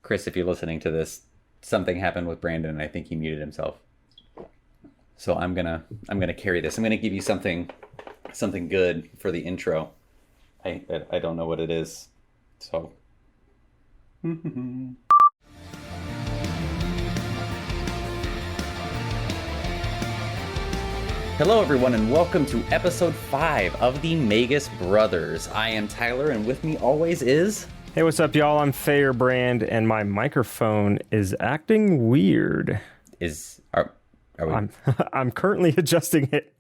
Chris, if you're listening to this, something happened with Brandon, and I think he muted himself. So I'm gonna carry this. I'm gonna give you something good for the intro. I don't know what it is, so. Hello everyone, and welcome to episode 5 of the Magus Brothers. I am Tyler, and with me always is... Hey, what's up, y'all? I'm Feyerbrand, and my microphone is acting weird. Are we... I'm currently adjusting it.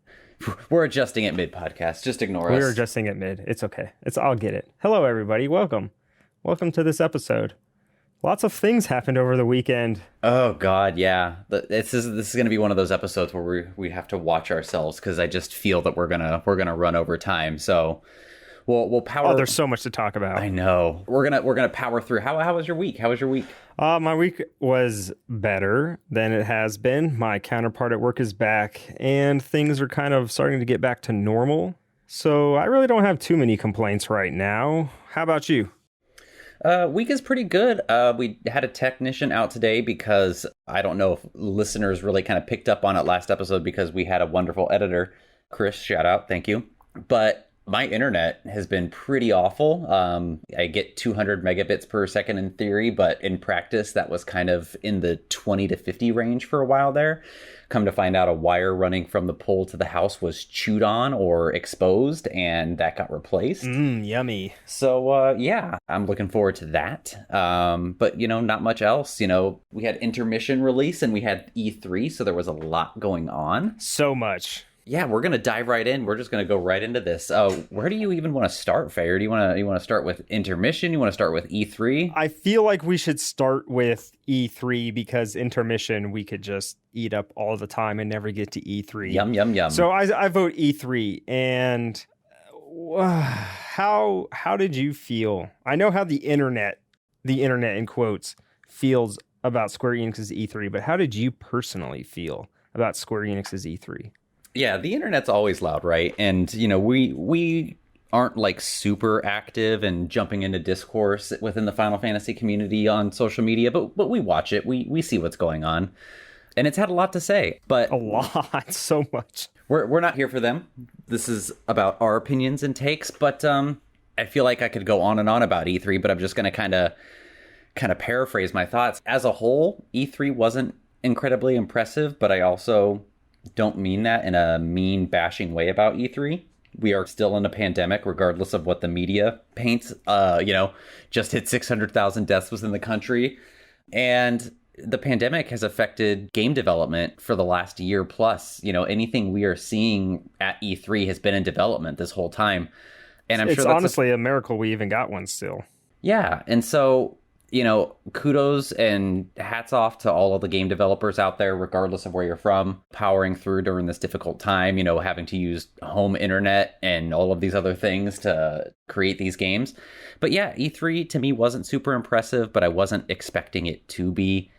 We're adjusting it mid-podcast. Just ignore us. We're adjusting it mid. It's okay. I'll get it. Hello, everybody. Welcome to this episode. Lots of things happened over the weekend. Oh God, yeah. This is going to be one of those episodes where we have to watch ourselves because I just feel that we're gonna run over time. So we'll power. Oh, there's so much to talk about. I know. We're gonna power through. How was your week? How was your week? My week was better than it has been. My counterpart at work is back, and things are kind of starting to get back to normal. So I really don't have too many complaints right now. How about you? Week is pretty good. We had a technician out today because I don't know if listeners really kind of picked up on it last episode because we had a wonderful editor. Chris, shout out. Thank you. But my internet has been pretty awful. I get 200 megabits per second in theory, but in practice, that was kind of in the 20 to 50 range for a while there. Come to find out, a wire running from the pole to the house was chewed on or exposed, and that got replaced. Yummy. So, yeah, I'm looking forward to that. But, not much else. We had INTERmission release, and we had E3, so there was a lot going on. So much. Yeah, we're going to dive right in. We're just going to go right into this. Where do you even want to start, Fayer? Do you want to start with INTERmission? You want to start with E3? I feel like we should start with E3 because INTERmission we could just eat up all the time and never get to E3. Yum, yum, yum. So I vote E3. And how did you feel? I know how the internet in quotes, feels about Square Enix's E3, but how did you personally feel about Square Enix's E3? Yeah, the internet's always loud, right? And, we aren't like super active and jumping into discourse within the Final Fantasy community on social media, but we watch it. We see what's going on. And it's had a lot to say, but... A lot, so much. We're not here for them. This is about our opinions and takes, but I feel like I could go on and on about E3, but I'm just going to kind of paraphrase my thoughts. As a whole, E3 wasn't incredibly impressive, but I also... don't mean that in a mean bashing way about E3. We are still in a pandemic, regardless of what the media paints. Just hit 600,000 deaths within the country. And the pandemic has affected game development for the last year plus. Anything we are seeing at E3 has been in development this whole time. And I'm sure that's honestly a miracle we even got one still. Yeah. And so... kudos and hats off to all of the game developers out there, regardless of where you're from, powering through during this difficult time, having to use home internet and all of these other things to create these games. But yeah, E3 to me wasn't super impressive, but I wasn't expecting it to be,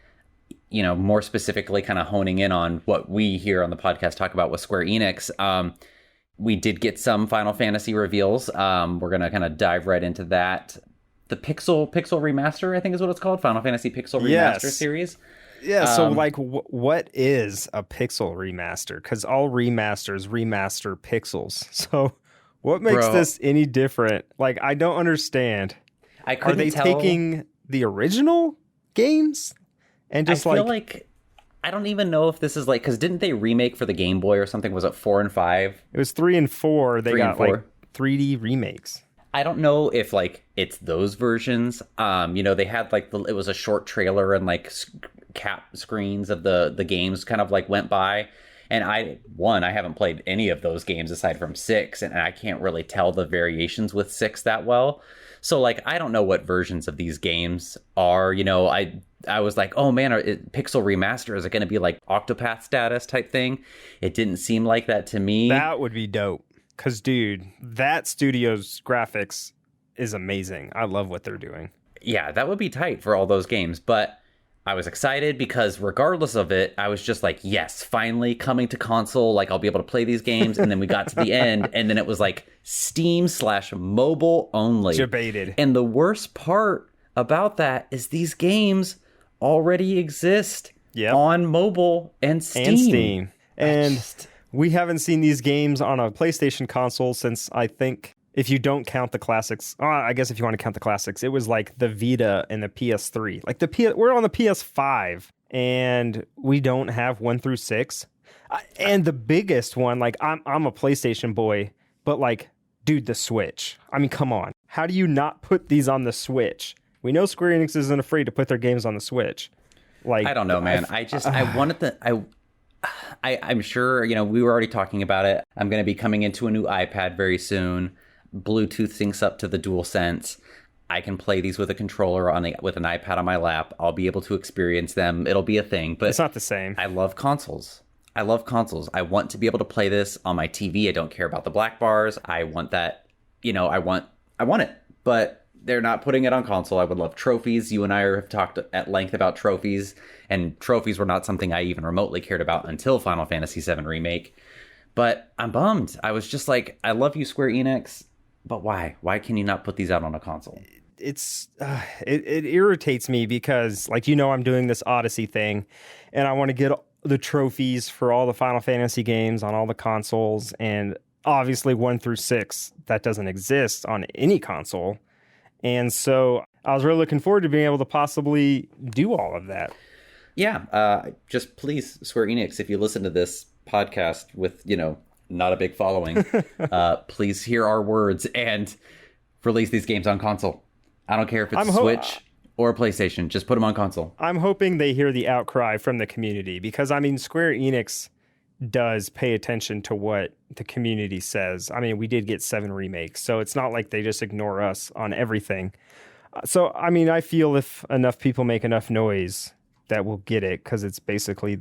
more specifically kind of honing in on what we here on the podcast talk about with Square Enix. We did get some Final Fantasy reveals. We're going to kind of dive right into that. The Pixel Remaster, I think is what it's called. Final Fantasy Pixel Remaster series. Yeah, so what is a Pixel Remaster? Because all remasters remaster pixels. So what makes this any different? Like, I don't understand. Are they taking the original games? And just I feel like I don't even know if this is like, because didn't they remake for the Game Boy or something? Was it 4 and 5? It was 3 and 4. They got like 3D remakes. I don't know if like it's those versions. They had like it was a short trailer and like cap screens of the games kind of like went by. And I haven't played any of those games aside from 6, and I can't really tell the variations with 6 that well. So like I don't know what versions of these games are. I was like, oh man, Pixel Remaster, is it going to be like Octopath status type thing? It didn't seem like that to me. That would be dope. Because, dude, that studio's graphics is amazing. I love what they're doing. Yeah, that would be tight for all those games. But I was excited because regardless of it, I was just like, yes, finally coming to console. Like, I'll be able to play these games. And then we got to the end. And then it was like Steam/mobile only. Debated. And the worst part about that is these games already exist on mobile and Steam. And we haven't seen these games on a PlayStation console since, I think, if you don't count the classics, I guess if you want to count the classics, it was like the Vita and the PS3. Like we're on the PS5, and we don't have 1 through 6. And the biggest one, like I'm a PlayStation boy, but like, dude, the Switch. I mean, come on. How do you not put these on the Switch? We know Square-Enix isn't afraid to put their games on the Switch. Like, I don't know, man. I wanted the I'm sure, we were already talking about it. I'm going to be coming into a new iPad very soon. Bluetooth syncs up to the DualSense. I can play these with a controller with an iPad on my lap. I'll be able to experience them. It'll be a thing, but it's not the same. I love consoles. I want to be able to play this on my TV. I don't care about the black bars. I want that, I want it, but they're not putting it on console. I would love trophies. You and I have talked at length about trophies, and trophies were not something I even remotely cared about until Final Fantasy VII Remake. But I'm bummed. I was just like, I love you, Square Enix, but why? Why can you not put these out on a console? It irritates me because, like, I'm doing this Odyssey thing, and I want to get the trophies for all the Final Fantasy games on all the consoles, and obviously 1 through 6, that doesn't exist on any console. And so I was really looking forward to being able to possibly do all of that. Yeah, just please, Square Enix, if you listen to this podcast with, not a big following, please hear our words and release these games on console. I don't care if it's a Switch or a PlayStation. Just put them on console. I'm hoping they hear the outcry from the community because, Square Enix does pay attention to what the community says. We did get 7 remakes, so it's not like they just ignore us on everything. So, I feel if enough people make enough noise that we'll get it because it's basically,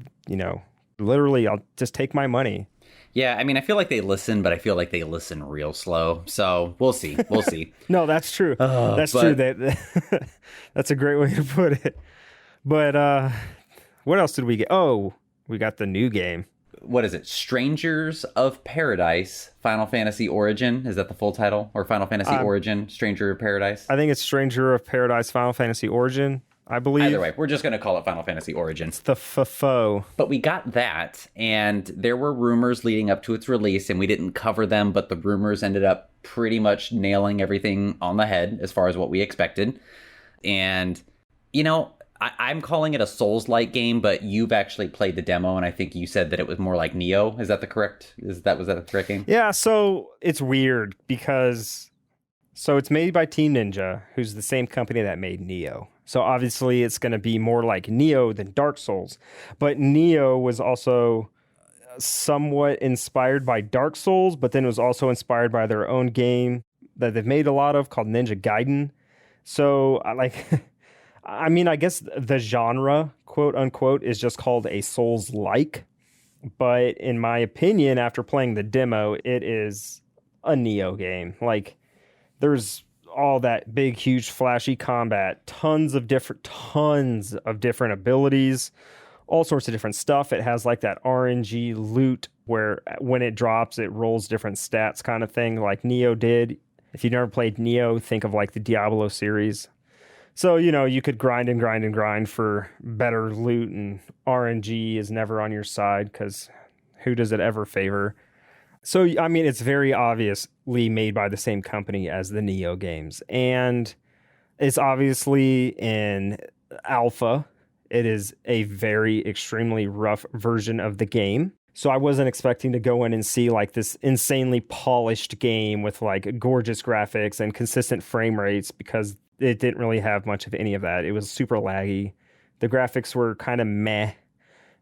literally, I'll just take my money. Yeah, I feel like they listen, but I feel like they listen real slow. So we'll see. No, that's true. True. That's a great way to put it. But what else did we get? Oh, we got the new game. What is it? Strangers of Paradise, Final Fantasy Origin. Is that the full title? Or Final Fantasy Origin, Stranger of Paradise? I think it's Stranger of Paradise, Final Fantasy Origin, I believe. Either way, we're just going to call it Final Fantasy Origin. It's the FFO. But we got that, and there were rumors leading up to its release, and we didn't cover them, but the rumors ended up pretty much nailing everything on the head as far as what we expected. And, I'm calling it a Souls-like game, but you've actually played the demo, and I think you said that it was more like Nioh. Was that the correct game? Yeah, so it's weird because it's made by Team Ninja, who's the same company that made Nioh. So obviously it's going to be more like Nioh than Dark Souls. But Nioh was also somewhat inspired by Dark Souls, but then it was also inspired by their own game that they've made a lot of called Ninja Gaiden. So I guess the genre, quote unquote, is just called a Souls-like. But in my opinion, after playing the demo, it is a Nioh game. Like, there's all that big, huge, flashy combat, tons of different abilities, all sorts of different stuff. It has like that RNG loot where when it drops, it rolls different stats kind of thing like Nioh did. If you've never played Nioh, think of like the Diablo series. So, you could grind and grind and grind for better loot, and RNG is never on your side because who does it ever favor? So, it's very obviously made by the same company as the Nioh games. And it's obviously in alpha. It is a very extremely rough version of the game. So I wasn't expecting to go in and see like this insanely polished game with like gorgeous graphics and consistent frame rates because it didn't really have much of any of that. It was super laggy. The graphics were kind of meh.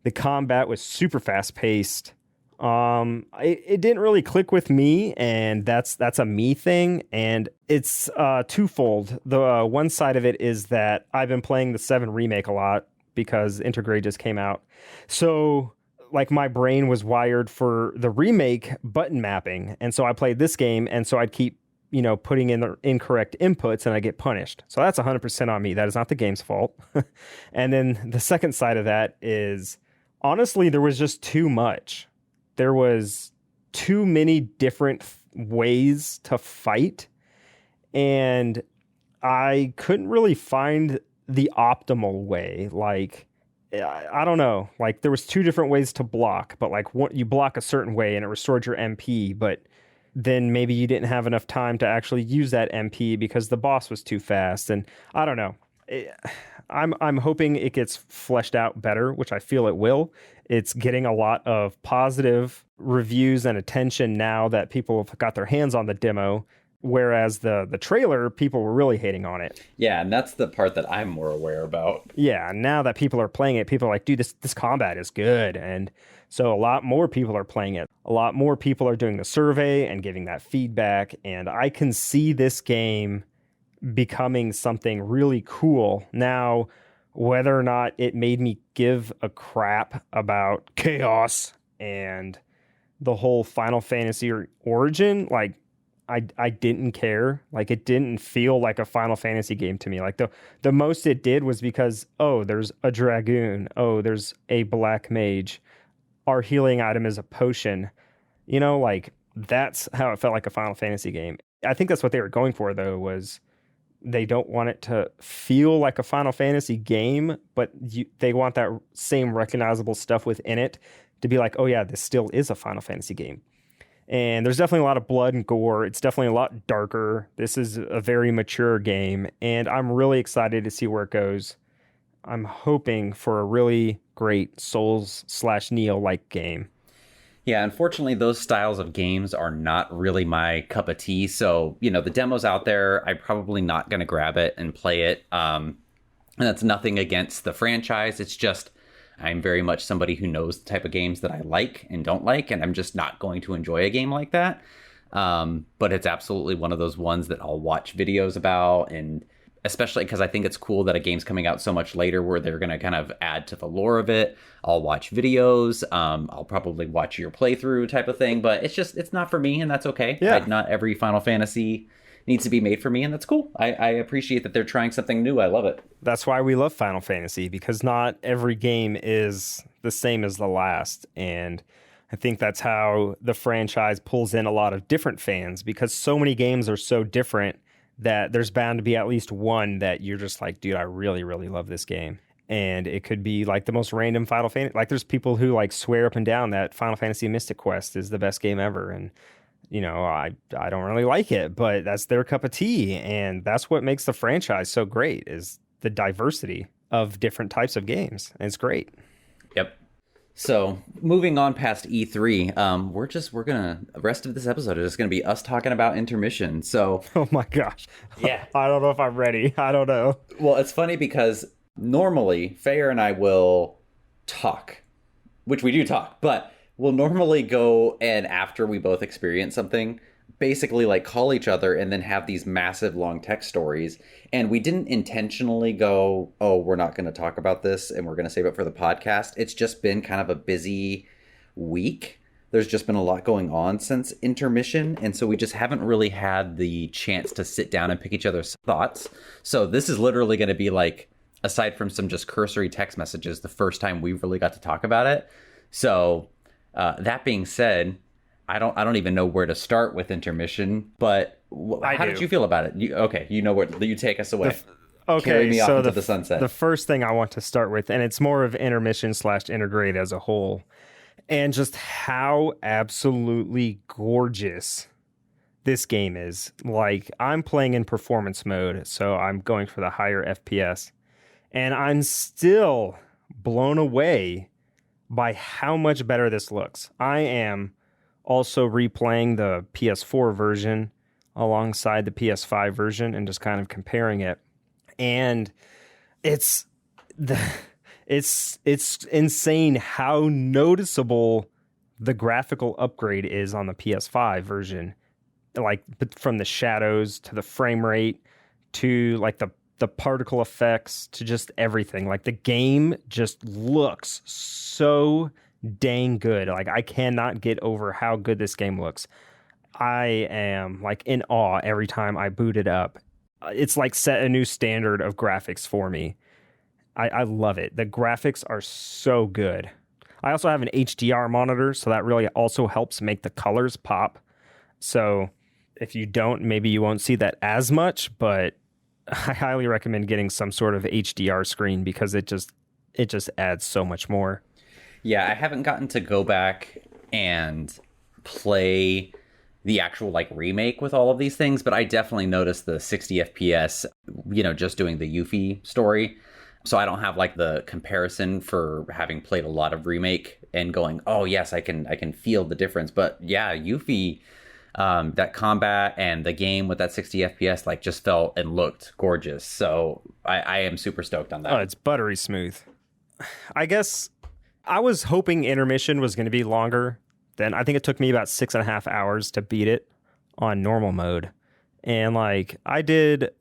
The combat was super fast paced. It didn't really click with me, and that's a me thing, and it's twofold. The one side of it is that I've been playing the 7 remake a lot because INTERgrade just came out. So like my brain was wired for the remake button mapping, and so I played this game, and so I'd keep putting in the incorrect inputs and I get punished. So that's 100% on me. That is not the game's fault. And then the second side of that is, honestly, there was just too much. There was too many different ways to fight. And I couldn't really find the optimal way. Like, I don't know. Like, there was two different ways to block, but like you block a certain way and it restored your MP, but then maybe you didn't have enough time to actually use that MP because the boss was too fast. And I don't know. I'm hoping it gets fleshed out better, which I feel it will. It's getting a lot of positive reviews and attention now that people have got their hands on the demo, whereas the trailer, people were really hating on it. Yeah, and that's the part that I'm more aware about. Yeah, now that people are playing it, people are like, dude, this combat is good. And so a lot more people are playing it. A lot more people are doing the survey and giving that feedback. And I can see this game becoming something really cool. Now, whether or not it made me give a crap about chaos and the whole Final Fantasy origin, like, I didn't care. Like, it didn't feel like a Final Fantasy game to me. Like, the most it did was because, oh, there's a dragoon. Oh, there's a black mage. Our healing item is a potion. You know, like, that's how it felt like a Final Fantasy game. I think that's what they were going for, though, was they don't want it to feel like a Final Fantasy game, but they want that same recognizable stuff within it to be like, oh yeah, this still is a Final Fantasy game. And there's definitely a lot of blood and gore. It's definitely a lot darker. This is a very mature game, and I'm really excited to see where it goes. I'm hoping for a really great Souls/Neo-like game. Yeah, unfortunately, those styles of games are not really my cup of tea. So, the demo's out there. I'm probably not going to grab it and play it. And that's nothing against the franchise. It's just I'm very much somebody who knows the type of games that I like and don't like, and I'm just not going to enjoy a game like that. But it's absolutely one of those ones that I'll watch videos about, and especially because I think it's cool that a game's coming out so much later where they're going to kind of add to the lore of it. I'll watch videos. I'll probably watch your playthrough type of thing, but it's not for me, and that's okay. Yeah. Not every Final Fantasy needs to be made for me, and that's cool. I appreciate that they're trying something new. I love it. That's why we love Final Fantasy, because not every game is the same as the last. And I think that's how the franchise pulls in a lot of different fans, because so many games are so different that there's bound to be at least one that you're just like, dude, I really, really love this game. And it could be like the most random Final Fantasy. Like, there's people who like swear up and down that Final Fantasy Mystic Quest is the best game ever. And I don't really like it, but that's their cup of tea. And that's what makes the franchise so great, is the diversity of different types of games. And it's great. Yep. So moving on past E3, the rest of this episode is just going to be us talking about INTERmission. So, oh my gosh. Yeah. I don't know if I'm ready. I don't know. Well, it's funny because normally Fayer and I will talk, which we do talk, but we'll normally go, and after we both experience something, basically like call each other and then have these massive long text stories. And we didn't intentionally go, oh, we're not going to talk about this and we're going to save it for the podcast. It's just been kind of a busy week. There's just been a lot going on since INTERmission, and so we just haven't really had the chance to sit down and pick each other's thoughts. So this is literally going to be like, aside from some just cursory text messages, the first time we really got to talk about it. So that being said, I don't even know where to start with INTERmission, but how did you feel about it? You take us away. Carry me off into the sunset. The first thing I want to start with, and it's more of INTERmission/Integrate as a whole, and just how absolutely gorgeous this game is. Like, I'm playing in performance mode, so I'm going for the higher FPS, and I'm still blown away by how much better this looks. I am also replaying the PS4 version alongside the PS5 version and just kind of comparing it. And it's insane how noticeable the graphical upgrade is on the PS5 version. Like, from the shadows to the frame rate to like the particle effects to just everything. Like, the game just looks so dang good. Like, I cannot get over how good this game looks. I am like in awe every time I boot it up. It's like set a new standard of graphics for me. I love it. The graphics are so good. I also have an HDR monitor, so that really also helps make the colors pop. So if you don't, maybe you won't see that as much, but I highly recommend getting some sort of HDR screen because it just adds so much more. Yeah, I haven't gotten to go back and play the actual like remake with all of these things, but I definitely noticed the 60 FPS, just doing the Yuffie story. So I don't have like the comparison for having played a lot of remake and going, oh yes, I can feel the difference. But yeah, Yuffie, that combat and the game with that 60 FPS like just felt and looked gorgeous. So I am super stoked on that. Oh, it's buttery smooth. I guess I was hoping intermission was going to be longer. Then I think it took me about 6.5 hours to beat it on normal mode. And like I did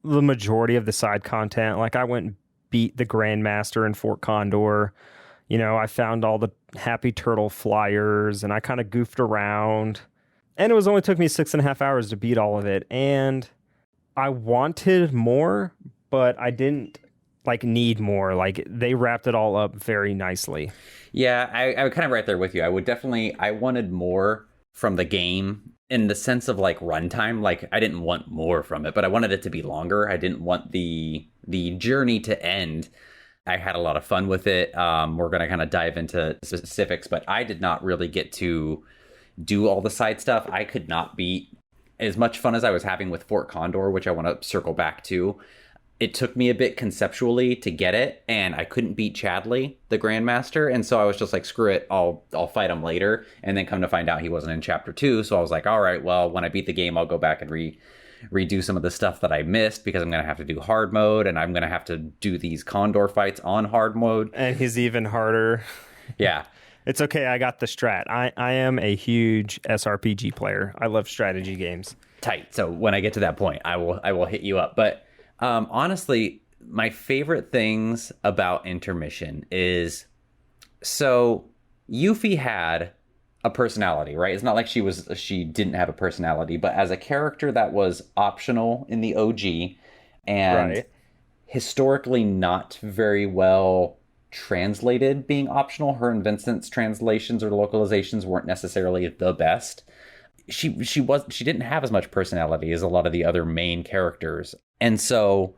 the majority of the side content. Like I went and beat the Grandmaster in Fort Condor. I found all the Happy Turtle flyers and I kind of goofed around. And it only took me 6.5 hours to beat all of it. And I wanted more, but I didn't need more. Like they wrapped it all up very nicely. Yeah, I would kind of right there with you. I wanted more from the game in the sense of like runtime. Like I didn't want more from it, but I wanted it to be longer. I didn't want the journey to end. I had a lot of fun with it. We're going to kind of dive into specifics, but I did not really get to do all the side stuff. I could not beat as much fun as I was having with Fort Condor, which I want to circle back to. It took me a bit conceptually to get it, and I couldn't beat Chadley, the Grandmaster, and so I was just like, screw it, I'll fight him later, and then come to find out he wasn't in Chapter 2, so I was like, all right, well, when I beat the game, I'll go back and redo some of the stuff that I missed, because I'm going to have to do hard mode, and I'm going to have to do these Condor fights on hard mode. And he's even harder. Yeah. It's okay, I got the strat. I am a huge SRPG player. I love strategy games. Tight. So when I get to that point, I will hit you up, but honestly, my favorite things about Intermission is, so Yuffie had a personality, right? It's not like she didn't have a personality, but as a character that was optional in the OG and historically not very well translated being optional. Her and Vincent's translations or localizations weren't necessarily the best. She didn't have as much personality as a lot of the other main characters. And so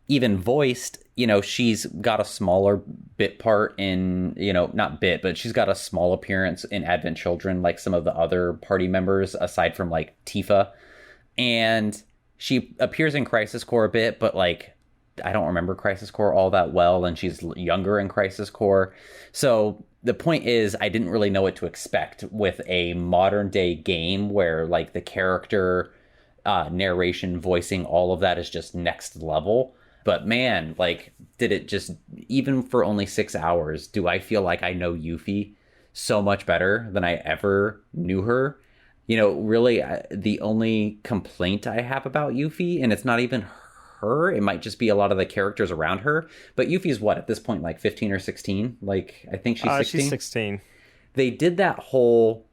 even voiced, she's got a smaller bit part in, not bit, but she's got a small appearance in Advent Children, like some of the other party members, aside from like Tifa. And she appears in Crisis Core a bit, but like, I don't remember Crisis Core all that well, and she's younger in Crisis Core. So the point is, I didn't really know what to expect with a modern day game where like the character narration, voicing, all of that is just next level. But man, like, did it just, even for only 6 hours, do I feel like I know Yuffie so much better than I ever knew her? Really, the only complaint I have about Yuffie, and it's not even her, it might just be a lot of the characters around her, but Yuffie's what, at this point, like 15 or 16? Like, I think she's 16. She's 16. They did that whole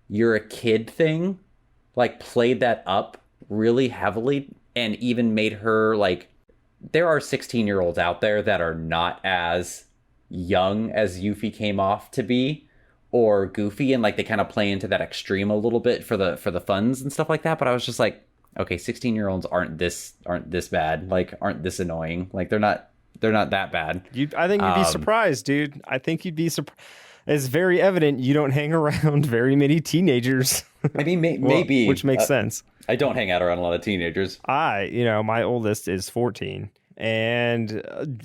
you're a kid thing, like played that up really heavily, and even made her like, there are 16-year-olds out there that are not as young as Yuffie came off to be, or goofy, and like they kind of play into that extreme a little bit for the funds and stuff like that. But I was just like, okay, 16-year-olds aren't this bad, like aren't this annoying, like they're not that bad. I think you'd be surprised, dude. I think you'd be surprised. It's very evident you don't hang around very many teenagers. I mean, maybe, which makes sense. I don't hang out around a lot of teenagers. My oldest is 14, and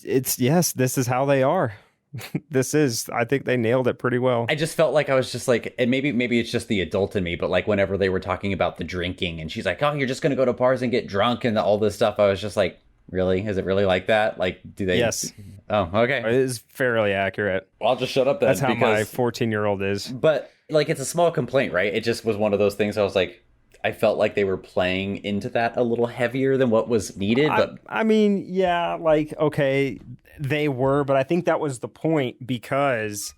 this is how they are. I think they nailed it pretty well. I just felt like I was just like, and maybe it's just the adult in me, but like whenever they were talking about the drinking and she's like, oh, you're just going to go to bars and get drunk and all this stuff, I was just like, really? Is it really like that? Like, do they? Yes. Oh, okay. It is fairly accurate. Well, I'll just shut up then. That's how my 14-year-old is. But like, it's a small complaint, right? It just was one of those things I was like, I felt like they were playing into that a little heavier than what was needed. But I mean, yeah, like, okay, they were, but I think that was the point because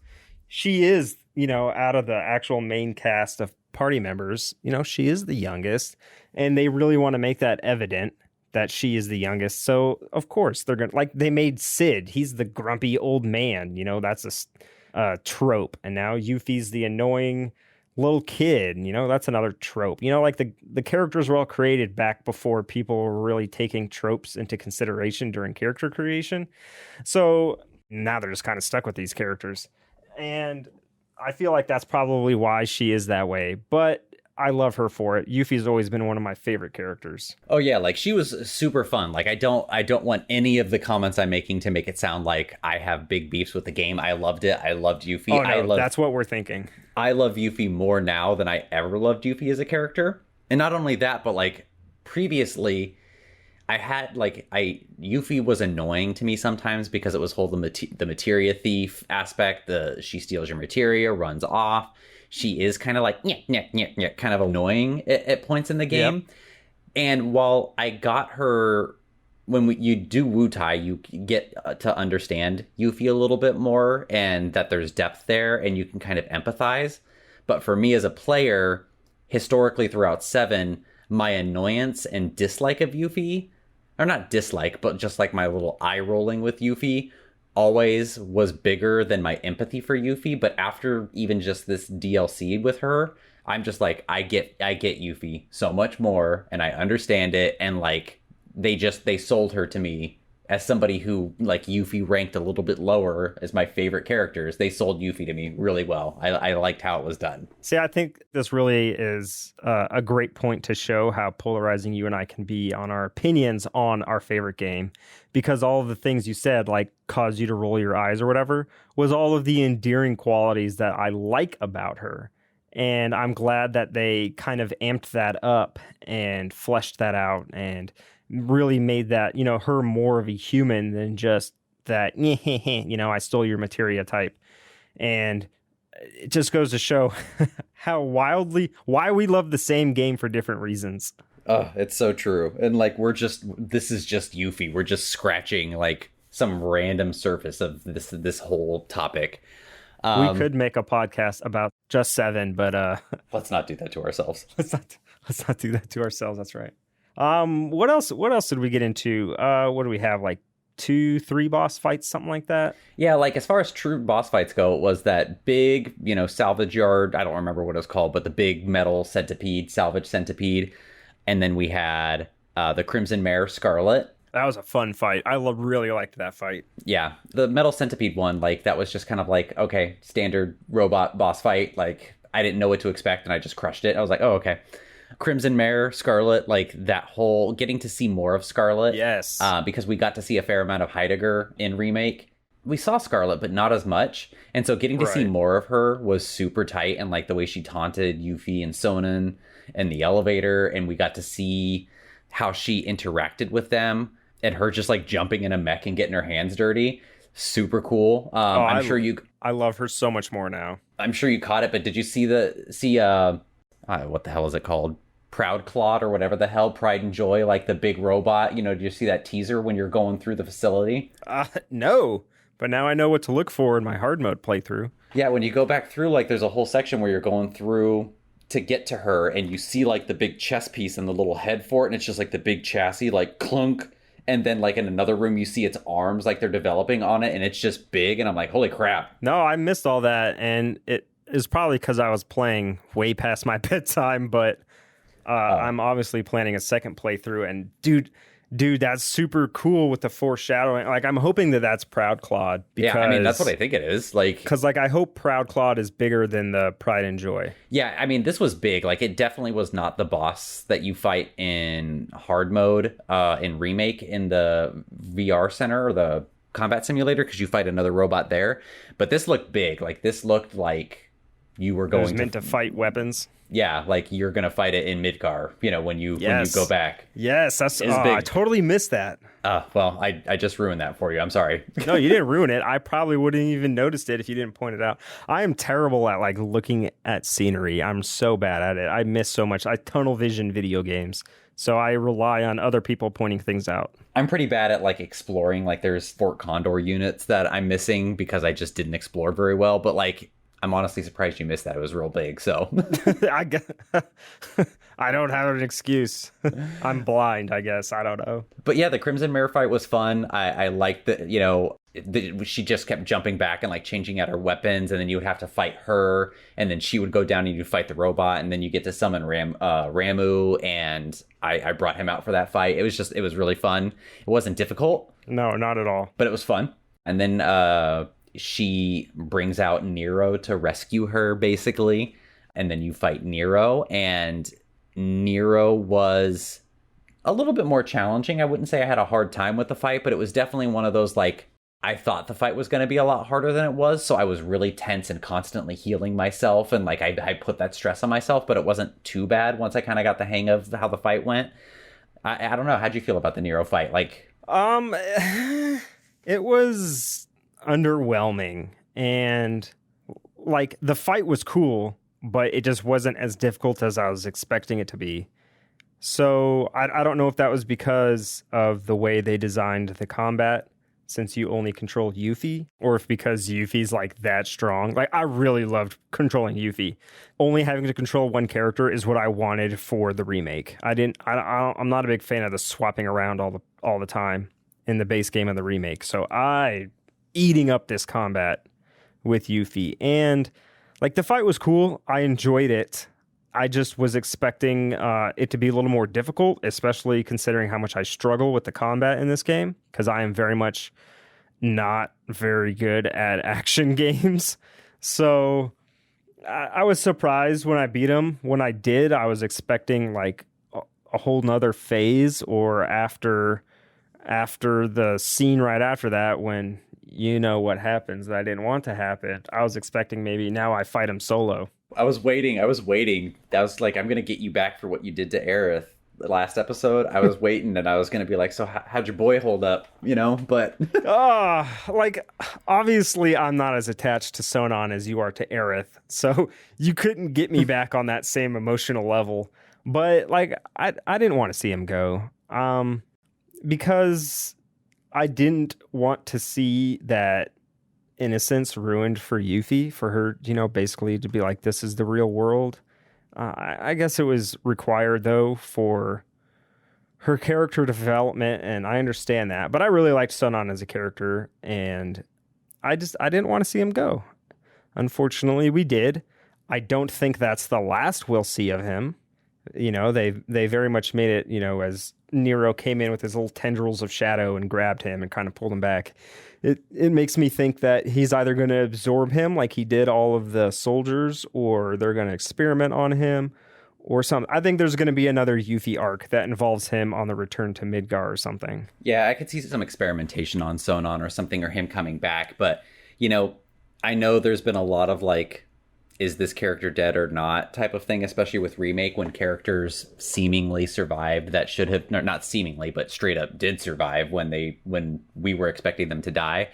she is, out of the actual main cast of party members, she is the youngest, and they really want to make that evident that she is the youngest. So, of course, they're going to, like, they made Sid, he's the grumpy old man, that's a trope. And now Yuffie's the annoying, little kid. That's another trope. Like the characters were all created back before people were really taking tropes into consideration during character creation. So now they're just kind of stuck with these characters. And I feel like that's probably why she is that way. But I love her for it. Yuffie's always been one of my favorite characters. Oh yeah, like she was super fun. Like I don't want any of the comments I'm making to make it sound like I have big beefs with the game. I loved it. I loved Yuffie. Oh no, that's what we're thinking. I love Yuffie more now than I ever loved Yuffie as a character. And not only that, but like previously I had Yuffie was annoying to me sometimes because it was the materia thief aspect. She steals your materia, runs off. She is kind of like kind of annoying at points in the game. Yep. And while I got her, when you do Wutai, you get to understand Yuffie a little bit more and that there's depth there and you can kind of empathize. But for me as a player, historically throughout 7, my annoyance and dislike of Yuffie, or not dislike, but just like my little eye rolling with Yuffie, always was bigger than my empathy for Yuffie. But after even just this DLC with her, I'm just like, I get Yuffie so much more and I understand it. And like, they sold her to me as somebody who like Yuffie ranked a little bit lower as my favorite characters. They sold Yuffie to me really well. I liked how it was done. See, I think this really is a great point to show how polarizing you and I can be on our opinions on our favorite game, because all of the things you said, like caused you to roll your eyes or whatever, was all of the endearing qualities that I like about her. And I'm glad that they kind of amped that up and fleshed that out and really made that, her more of a human than just that, I stole your materia type. And it just goes to show why we love the same game for different reasons. Oh, it's so true. And like, this is just Yuffie. We're just scratching like some random surface of this whole topic. We could make a podcast about just 7, but let's not do that to ourselves. Let's not do that to ourselves. That's right. What else did we get into? What do we have? Like 2-3 boss fights, something like that? Yeah, like as far as true boss fights go, it was that big, salvage yard. I don't remember what it was called, but the big metal salvage centipede. And then we had the Crimson Mare Scarlet. That was a fun fight. I really liked that fight. Yeah, the metal centipede one, like that was just kind of like, okay, standard robot boss fight. Like I didn't know what to expect and I just crushed it. I was like, oh, okay. Crimson Mare, Scarlet, like that whole getting to see more of Scarlet. Yes. Because we got to see a fair amount of Heidegger in Remake. We saw Scarlet, but not as much. And so getting to see more of her was super tight. And like the way she taunted Yuffie and Sonnen in the elevator. And we got to see how she interacted with them and her just like jumping in a mech and getting her hands dirty. Super cool. I love her so much more now. I'm sure you caught it, but did you see what the hell is it called? Proud Claude or whatever the hell, Pride and Joy, like the big robot. Did you see that teaser when you're going through the facility? No, but now I know what to look for in my hard mode playthrough. Yeah, when you go back through, like there's a whole section where you're going through to get to her and you see like the big chess piece and the little head for it. And it's just like the big chassis, like clunk. And then like in another room, you see its arms, like they're developing on it and it's just big. And I'm like, holy crap. No, I missed all that. And it is probably because I was playing way past my bedtime, but I'm obviously planning a second playthrough. And dude, that's super cool with the foreshadowing. Like, I'm hoping that that's Proud Claude. Because, yeah, I mean, that's what I think it is. Like, because I hope Proud Claude is bigger than the Pride and Joy. Yeah, I mean, this was big. Like, it definitely was not the boss that you fight in hard mode in Remake in the VR center or the combat simulator, because you fight another robot there. But this looked big. Like, this looked like you were going meant to fight weapons. Yeah, like you're going to fight it in Midgar, when you go back. Yes, that's big. I totally missed that. Well, I just ruined that for you. I'm sorry. No, you didn't ruin it. I probably wouldn't even noticed it if you didn't point it out. I am terrible at like looking at scenery. I'm so bad at it. I miss so much. I tunnel vision video games. So I rely on other people pointing things out. I'm pretty bad at like exploring. Like there's Fort Condor units that I'm missing because I just didn't explore very well. But like, I'm honestly surprised you missed that. It was real big, so. I don't have an excuse. I'm blind, I guess. I don't know. But yeah, the Crimson Mare fight was fun. I liked that, she just kept jumping back and like changing out her weapons, and then you would have to fight her, and then she would go down and you fight the robot, and then you get to summon Ramu, and I brought him out for that fight. It was really fun. It wasn't difficult. No, not at all. But it was fun. And then she brings out Nero to rescue her, basically, and then you fight Nero, and Nero was a little bit more challenging. I wouldn't say I had a hard time with the fight, but it was definitely one of those, like, I thought the fight was going to be a lot harder than it was, so I was really tense and constantly healing myself, and like I put that stress on myself, but it wasn't too bad once I kind of got the hang of how the fight went. I don't know. How'd you feel about the Nero fight? Like, it was underwhelming, and like the fight was cool, but it just wasn't as difficult as I was expecting it to be. So I don't know if that was because of the way they designed the combat, since you only control Yuffie, or if because Yuffie's like that strong. Like, I really loved controlling Yuffie. Only having to control one character is what I wanted for the remake. I'm not a big fan of the swapping around all the time in the base game of the remake. So eating up this combat with Yuffie, and like the fight was cool. I enjoyed it. I just was expecting it to be a little more difficult, especially considering how much I struggle with the combat in this game, because I am very much not very good at action games. So I was surprised when I beat him. When I did, I was expecting like a whole nother phase, or after the scene right after that, when you know what happens that I didn't want to happen. I was expecting maybe now I fight him solo. I was waiting. I was like, I'm going to get you back for what you did to Aerith the last episode. I was waiting, and I was going to be like, so how'd your boy hold up? But... like, obviously I'm not as attached to Sonon as you are to Aerith, so you couldn't get me back on that same emotional level. But, like, I didn't want to see him go. Because I didn't want to see that innocence ruined for Yuffie, for her, basically to be like, this is the real world. I guess it was required, though, for her character development, and I understand that. But I really liked Sonon as a character, and I didn't want to see him go. Unfortunately, we did. I don't think that's the last we'll see of him. They very much made it, as Nero came in with his little tendrils of shadow and grabbed him and kind of pulled him back. It makes me think that he's either going to absorb him like he did all of the soldiers, or they're going to experiment on him or something. I think there's going to be another Yuffie arc that involves him on the return to Midgar or something. Yeah, I could see some experimentation on Sonon or something, or him coming back. But, I know there's been a lot of like, is this character dead or not type of thing, especially with Remake, when characters seemingly survived that should have, not seemingly, but straight up did survive when we were expecting them to die.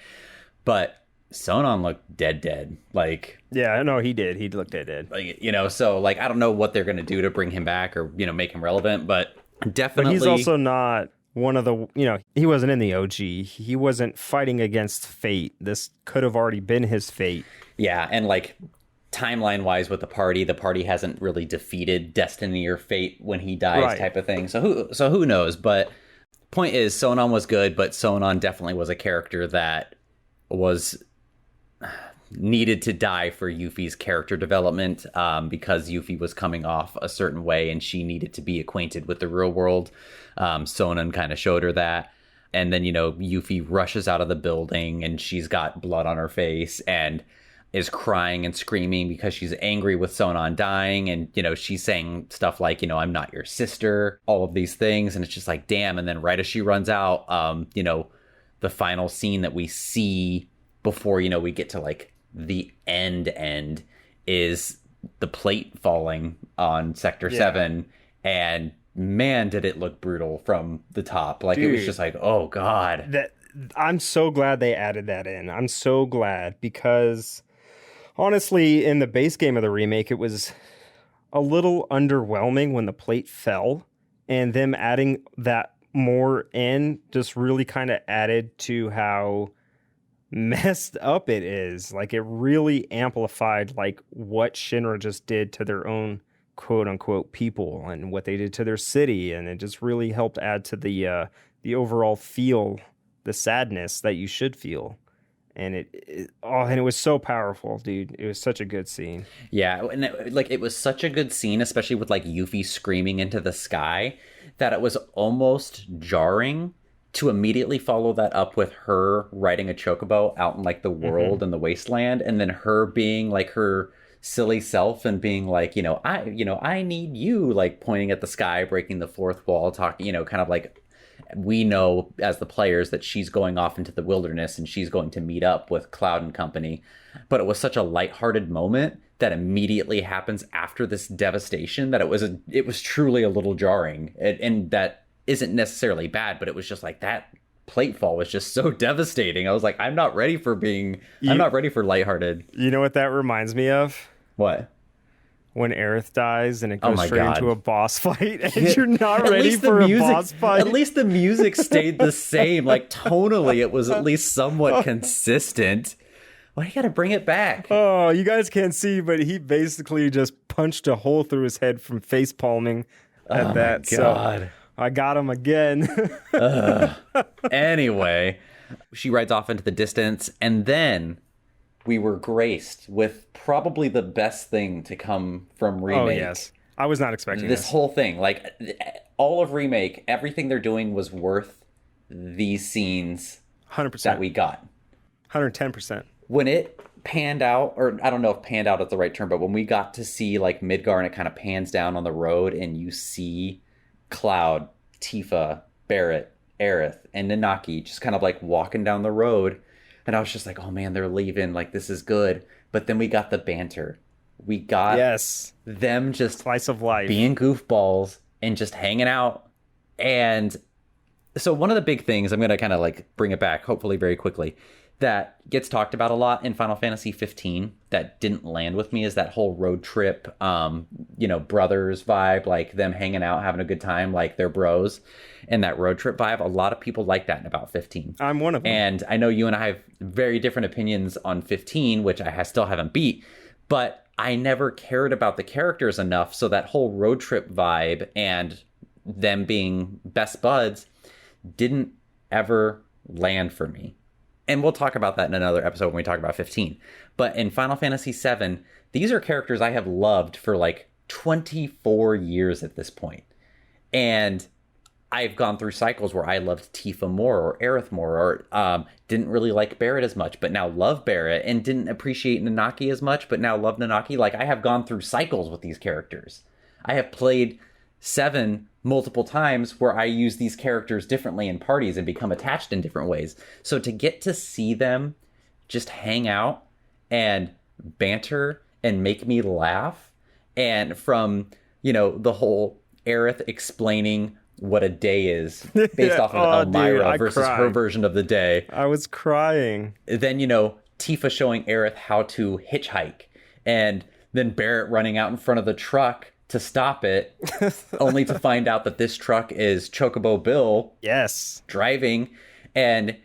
But Sonon looked dead. Like, yeah, no, he did. He looked dead. Like, so like, I don't know what they're going to do to bring him back or, make him relevant, but definitely. But he's also not one of the, he wasn't in the OG. He wasn't fighting against fate. This could have already been his fate. Yeah. And like, timeline wise with the party hasn't really defeated destiny or fate when he dies, right, type of thing. So who knows? But point is, Sonon was good, but Sonon definitely was a character that was needed to die for Yuffie's character development, because Yuffie was coming off a certain way and she needed to be acquainted with the real world. Sonon kind of showed her that. And then, Yuffie rushes out of the building and she's got blood on her face and is crying and screaming because she's angry with Sonon dying. And, she's saying stuff like, I'm not your sister, all of these things. And it's just like, damn. And then right as she runs out, the final scene that we see before, we get to like the end is the plate falling on Sector 7. And man, did it look brutal from the top. Like, dude, it was just like, oh God. I'm so glad they added that in. I'm so glad, because honestly, in the base game of the remake, it was a little underwhelming when the plate fell, and them adding that more in just really kind of added to how messed up it is. Like, it really amplified like what Shinra just did to their own quote unquote people and what they did to their city, and it just really helped add to the overall feel, the sadness that you should feel. And and it was so powerful, dude. It was such a good scene. Yeah, and it was such a good scene, especially with like Yuffie screaming into the sky, that it was almost jarring to immediately follow that up with her riding a chocobo out in like the world and the wasteland, and then her being like her silly self and being like, I need you, like pointing at the sky, breaking the fourth wall, talking, kind of like, we know as the players that she's going off into the wilderness and she's going to meet up with Cloud and company. But it was such a lighthearted moment that immediately happens after this devastation that it was truly a little jarring. And that isn't necessarily bad, but it was just like that platefall was just so devastating. I was like, I'm not ready for lighthearted. You know what that reminds me of? What? When Aerith dies and it goes straight God. into a boss fight and you're not ready for a boss fight. At least the music stayed the same. Like tonally, it was at least somewhat consistent. Why you gotta bring it back? Oh, you guys can't see, but he basically just punched a hole through his head from face palming at that. My God. So I got him again. Anyway, she rides off into the distance, and then we were graced with probably the best thing to come from Remake. Oh, yes. I was not expecting this whole thing. Like, all of Remake, everything they're doing was worth these scenes 100%. that we got. 110%. When it panned out, or I don't know if panned out is the right term, but when we got to see, like, Midgar and it kind of pans down on the road and you see Cloud, Tifa, Barrett, Aerith, and Nanaki just kind of, like, walking down the road. And I was just like, oh man, they're leaving. Like, this is good. But then we got the banter. We got them just slice of life, being goofballs and just hanging out. And so one of the big things, I'm going to kind of like bring it back, hopefully very quickly, that gets talked about a lot in Final Fantasy 15 that didn't land with me is that whole road trip, brothers vibe, like them hanging out, having a good time, like they're bros. And that road trip vibe, a lot of people like that in about 15. I'm one of them. And I know you and I have very different opinions on 15, which I still haven't beat, but I never cared about the characters enough. So that whole road trip vibe and them being best buds didn't ever land for me. And we'll talk about that in another episode when we talk about 15. But in Final Fantasy VII, these are characters I have loved for like 24 years at this point. And I've gone through cycles where I loved Tifa more or Aerith more, or didn't really like Barrett as much, but now love Barrett, and didn't appreciate Nanaki as much, but now love Nanaki. Like, I have gone through cycles with these characters. I have played 7 multiple times where I use these characters differently in parties and become attached in different ways. So to get to see them just hang out and banter and make me laugh, and from, the whole Aerith explaining what a day is based off of Elmira versus her version of the day. I was crying. Then, Tifa showing Aerith how to hitchhike, and then Barrett running out in front of the truck to stop it, only to find out that this truck is Chocobo Bill. Yes. Driving, and,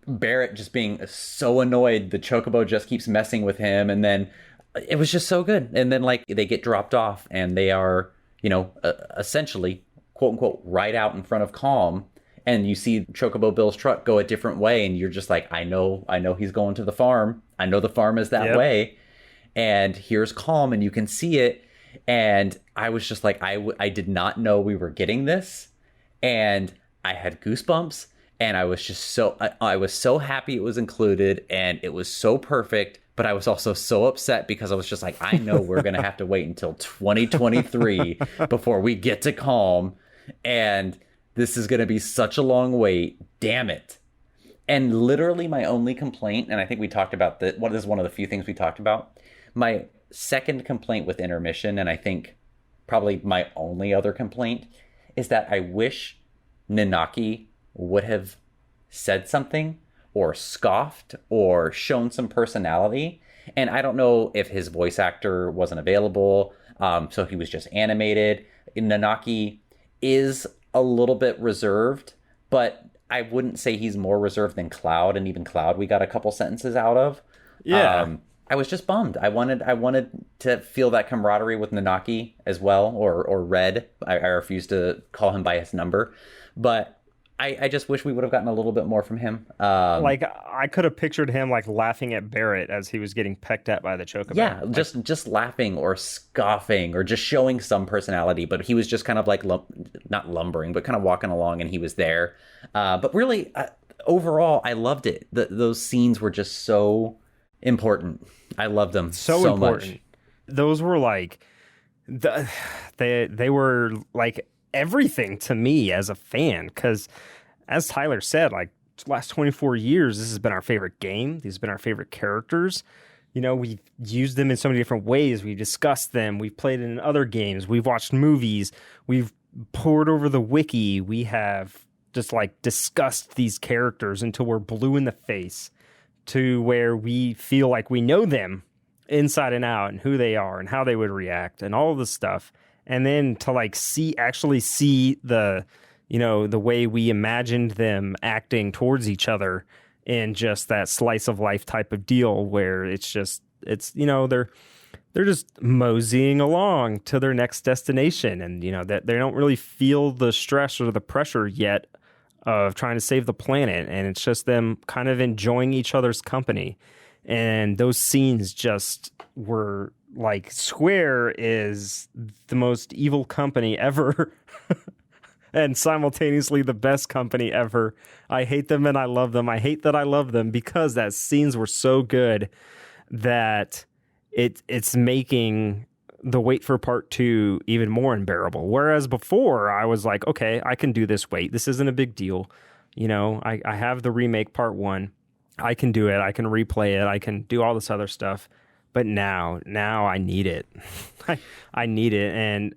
Barrett just being so annoyed the Chocobo just keeps messing with him, and then it was just so good. And then, like, they get dropped off, and they are, essentially, quote unquote, right out in front of Calm, and you see Chocobo Bill's truck go a different way, and you're just like, I know he's going to the farm. I know the farm is that way. And here's Calm, and you can see it. And I was just like, I did not know we were getting this. And I had goosebumps, and I was just I was so happy it was included, and it was so perfect. But I was also so upset because I was just like, I know we're going to have to wait until 2023 before we get to Calm. And this is going to be such a long wait. Damn it. And literally my only complaint, and I think we talked about this, is one of the few things we talked about. My second complaint with Intermission, and I think probably my only other complaint, is that I wish Nanaki would have said something or scoffed or shown some personality. And I don't know if his voice actor wasn't available, so he was just animated. Nanaki is a little bit reserved, but I wouldn't say he's more reserved than Cloud, and even Cloud we got a couple sentences out of. I was just bummed. I wanted to feel that camaraderie with Nanaki as well, or Red. I refuse to call him by his number, but I just wish we would have gotten a little bit more from him. Like, I could have pictured him like laughing at Barrett as he was getting pecked at by the chocobo. Yeah, just laughing or scoffing or just showing some personality. But he was just kind of like not lumbering, but kind of walking along, and he was there. But really, overall, I loved it. Those scenes were just so important. I loved them so important. Much. Those were like they were like everything to me as a fan, because as Tyler said, like the last 24 years, this has been our favorite game. These have been our favorite characters. You know, we've used them in so many different ways. We've discussed them. We've played in other games. We've watched movies. We've poured over the wiki. We have just like discussed these characters until we're blue in the face, to where we feel like we know them inside and out and who they are and how they would react and all of this stuff. And then to like actually see the, you know, the way we imagined them acting towards each other in just that slice of life type of deal, where it's you know, they're just moseying along to their next destination, and you know that they don't really feel the stress or the pressure yet of trying to save the planet, and it's just them kind of enjoying each other's company. And those scenes just were like, Square is the most evil company ever and simultaneously the best company ever. I hate them and I love them. I hate that I love them, because that scenes were so good that it's making the wait for part 2 even more unbearable. Whereas before I was like, okay, I can do this wait. This isn't a big deal. You know, I have the remake part 1. I can do it. I can replay it. I can do all this other stuff. But now I need it. I need it. And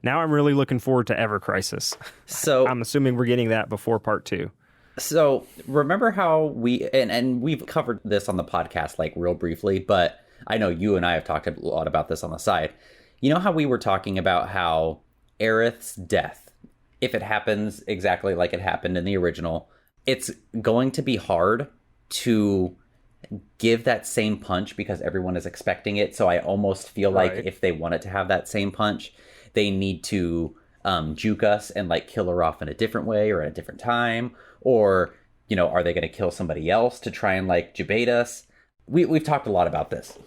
now I'm really looking forward to Ever Crisis. So I'm assuming we're getting that before part 2. So remember how and we've covered this on the podcast like real briefly, but I know you and I have talked a lot about this on the side. You know how we were talking about how Aerith's death, if it happens exactly like it happened in the original, it's going to be hard to give that same punch because everyone is expecting it. So I almost feel like if they wanted to have that same punch, they need to juke us and like kill her off in a different way or at a different time. Or, you know, are they going to kill somebody else to try and like debate us? We've talked a lot about this.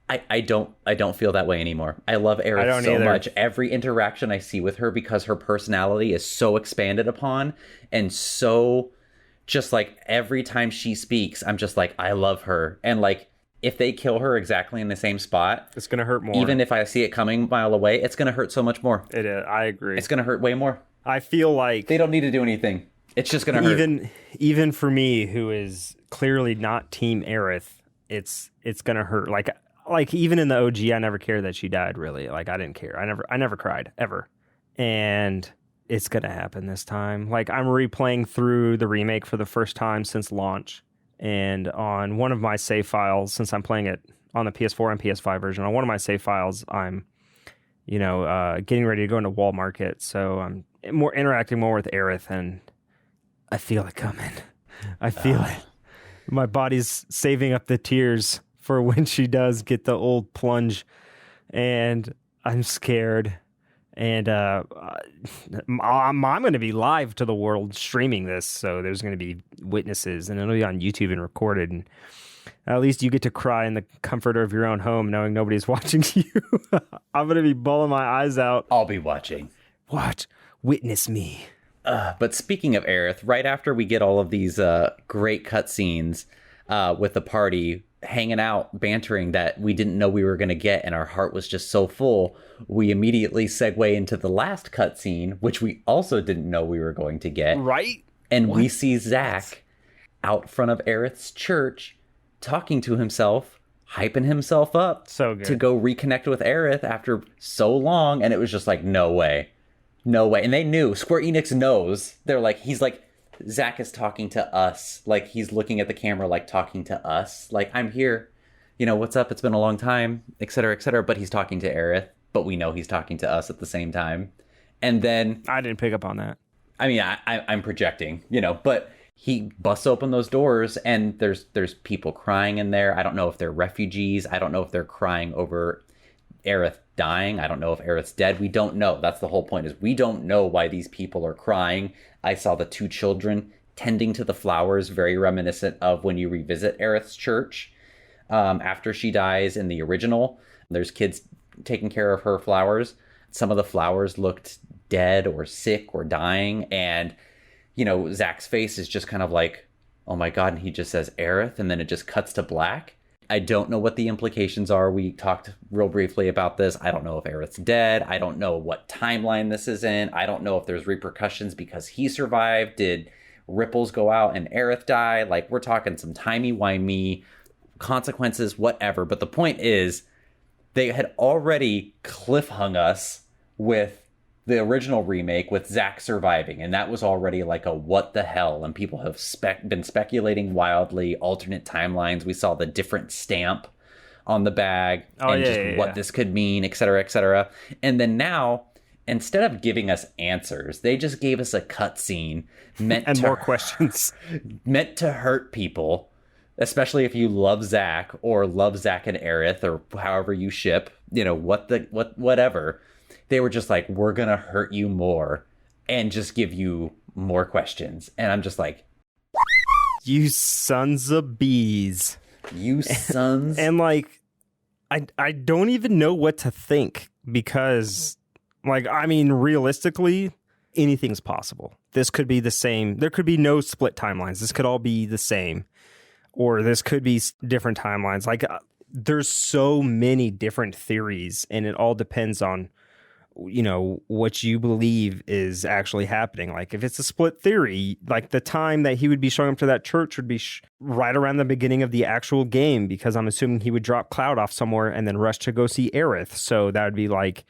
I don't feel that way anymore. I love Aerith so much. Every interaction I see with her, because her personality is so expanded upon, and so just like every time she speaks, I'm just like, I love her. And like, if they kill her exactly in the same spot, it's going to hurt more. Even if I see it coming a mile away, it's going to hurt so much more. It is. I agree. It's going to hurt way more. I feel like they don't need to do anything. It's just going to hurt. Even for me, who is clearly not Team Aerith, it's going to hurt. Like even in the OG, I never cared that she died, really. Like, I didn't care. I never cried, ever. And it's going to happen this time. Like, I'm replaying through the remake for the first time since launch. And on one of my save files, since I'm playing it on the PS4 and PS5 version, on one of my save files, I'm, getting ready to go into Wall Market. So I'm interacting more with Aerith, and I feel it coming. I feel it. My body's saving up the tears for when she does get the old plunge, and I'm scared. And I'm going to be live to the world streaming this, so there's going to be witnesses, and it'll be on YouTube and recorded. And at least you get to cry in the comfort of your own home, knowing nobody's watching you. I'm going to be bawling my eyes out. I'll be watching. Watch, witness me. But speaking of Aerith, right after we get all of these great cutscenes with the party hanging out, bantering that we didn't know we were going to get, and our heart was just so full, we immediately segue into the last cutscene, which we also didn't know we were going to get. Right? And we see Zack out front of Aerith's church talking to himself, hyping himself up so good to go reconnect with Aerith after so long, and it was just like, no way. No way. And they knew. Square-Enix knows. They're like, Zack is talking to us. Like, he's looking at the camera, like, talking to us. Like, I'm here. You know, what's up? It's been a long time, et cetera, et cetera. But he's talking to Aerith. But we know he's talking to us at the same time. And then... I didn't pick up on that. I mean, I'm projecting, but he busts open those doors, and there's people crying in there. I don't know if they're refugees. I don't know if they're crying over Aerith dying. I don't know if Aerith's dead. We don't know. That's the whole point, is we don't know why these people are crying. I saw the two children tending to the flowers, very reminiscent of when you revisit Aerith's church after she dies in the original. There's kids taking care of her flowers. Some of the flowers looked dead or sick or dying. And, you know, Zach's face is just kind of like, oh my God. And he just says Aerith, and then it just cuts to black. I don't know what the implications are. We talked real briefly about this. I don't know if Aerith's dead. I don't know what timeline this is in. I don't know if there's repercussions because he survived. Did Ripples go out and Aerith die? Like, we're talking some timey-wimey consequences, whatever. But the point is, they had already cliffhung us with the original remake with Zack surviving, and that was already like a what the hell, and people have been speculating wildly, alternate timelines. We saw the different stamp on the bag what this could mean, etc., etc. And then now, instead of giving us answers, they just gave us a cutscene meant and to more questions meant to hurt people, especially if you love Zack or love Zack and Aerith or however you ship, you know, whatever. They were just like, we're going to hurt you more and just give you more questions. And I'm just like, you sons of bees. You sons. And like, I don't even know what to think because, like, I mean, realistically, anything's possible. This could be the same. There could be no split timelines. This could all be the same. Or this could be different timelines. Like, there's so many different theories, and it all depends on, you know, what you believe is actually happening. Like, if it's a split theory, like the time that he would be showing up to that church would be right around the beginning of the actual game, because I'm assuming he would drop Cloud off somewhere and then rush to go see Aerith. So that would be like,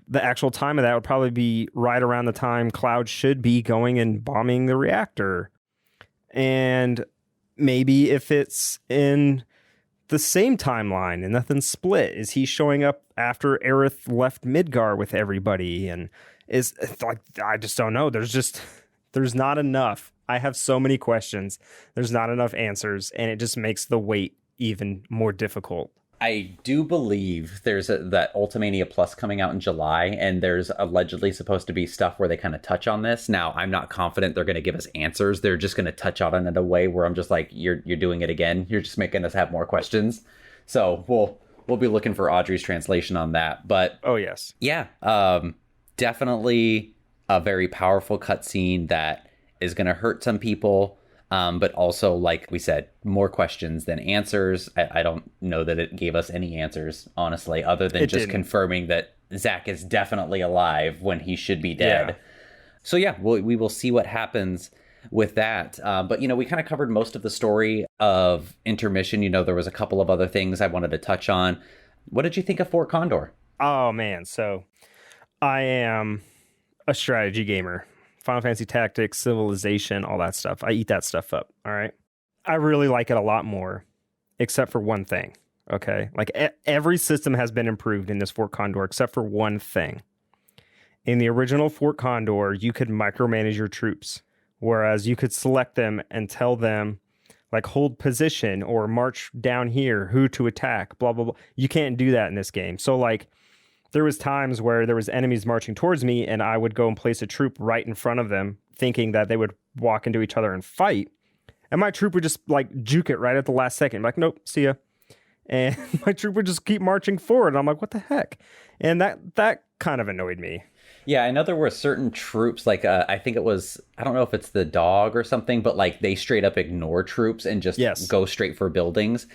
the actual time of that would probably be right around the time Cloud should be going and bombing the reactor. And maybe if it's in the same timeline and nothing's split, is he showing up after Aerith left Midgar with everybody? And is like, I just don't know. There's not enough. I have so many questions. There's not enough answers, and it just makes the wait even more difficult. I do believe there's that Ultimania Plus coming out in July, and there's allegedly supposed to be stuff where they kind of touch on this. Now, I'm not confident they're going to give us answers. They're just going to touch on it in a way where I'm just like, you're doing it again. You're just making us have more questions. So we'll be looking for Audrey's translation on that. But oh yes, yeah, definitely a very powerful cutscene that is going to hurt some people. But also, like we said, more questions than answers. I don't know that it gave us any answers, honestly, other than just confirming that Zack is definitely alive when he should be dead. Yeah. So yeah, we will see what happens with that. But, you know, we kind of covered most of the story of INTERmission. You know, there was a couple of other things I wanted to touch on. What did you think of Fort Condor? Oh, man. So I am a strategy gamer. Final Fantasy Tactics, Civilization, all that stuff. I eat that stuff up, all right? I really like it a lot more, except for one thing, okay? Like, every system has been improved in this Fort Condor, except for one thing. In the original Fort Condor, you could micromanage your troops, whereas you could select them and tell them, like, hold position or march down here, who to attack, blah, blah, blah. You can't do that in this game. So, like, there was times where there was enemies marching towards me, and I would go and place a troop right in front of them, thinking that they would walk into each other and fight. And my troop would just like juke it right at the last second. Like, nope, see ya. And my troop would just keep marching forward. And I'm like, what the heck? And that kind of annoyed me. Yeah, I know there were certain troops, like I think it was, I don't know if it's the dog or something, but like they straight up ignore troops and just go straight for buildings.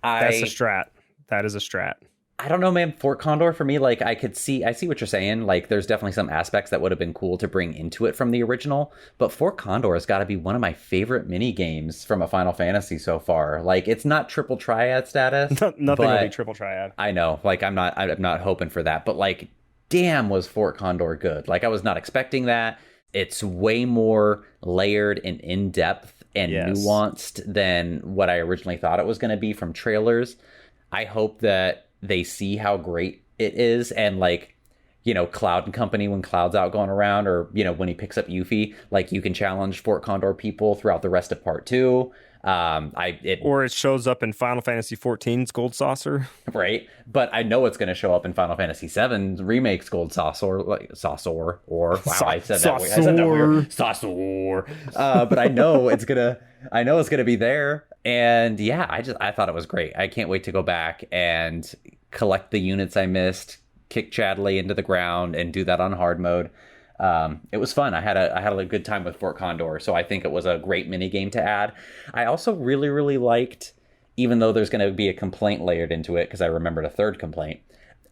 That's a strat. That is a strat. I don't know, man. Fort Condor for me, like I see what you're saying. Like there's definitely some aspects that would have been cool to bring into it from the original, but Fort Condor has got to be one of my favorite mini games from a Final Fantasy so far. Like it's not triple triad status. Nothing will be triple triad. I know. Like I'm not hoping for that, but like, damn, was Fort Condor good. Like I was not expecting that. It's way more layered and in depth and nuanced than what I originally thought it was going to be from trailers. I hope that they see how great it is, and like, you know, Cloud and company, when Cloud's out going around, or, you know, when he picks up Yuffie, like you can challenge Fort Condor people throughout the rest of part 2. Or it shows up in Final Fantasy XIV's Gold Saucer. Right, but I know it's going to show up in Final Fantasy VII's Remake's Gold Saucer, like Saucer, or wow, I said that weird. Saucer. But I know it's gonna be there, and yeah, I thought it was great. I can't wait to go back and collect the units I missed, kick Chadley into the ground, and do that on hard mode. It was fun. I had a good time with Fort Condor, so I think it was a great mini game to add. I also really, really liked, even though there's going to be a complaint layered into it, because I remembered a third complaint,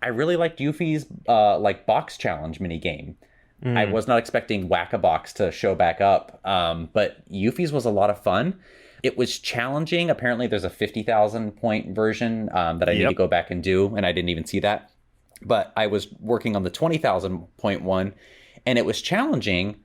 I really liked Yuffie's like box challenge mini game. I was not expecting Whack-a-Box to show back up, but Yuffie's was a lot of fun. It was challenging. Apparently there's a 50,000 point version that I need to go back and do, and I didn't even see that. But I was working on the 20,000 point one, and it was challenging,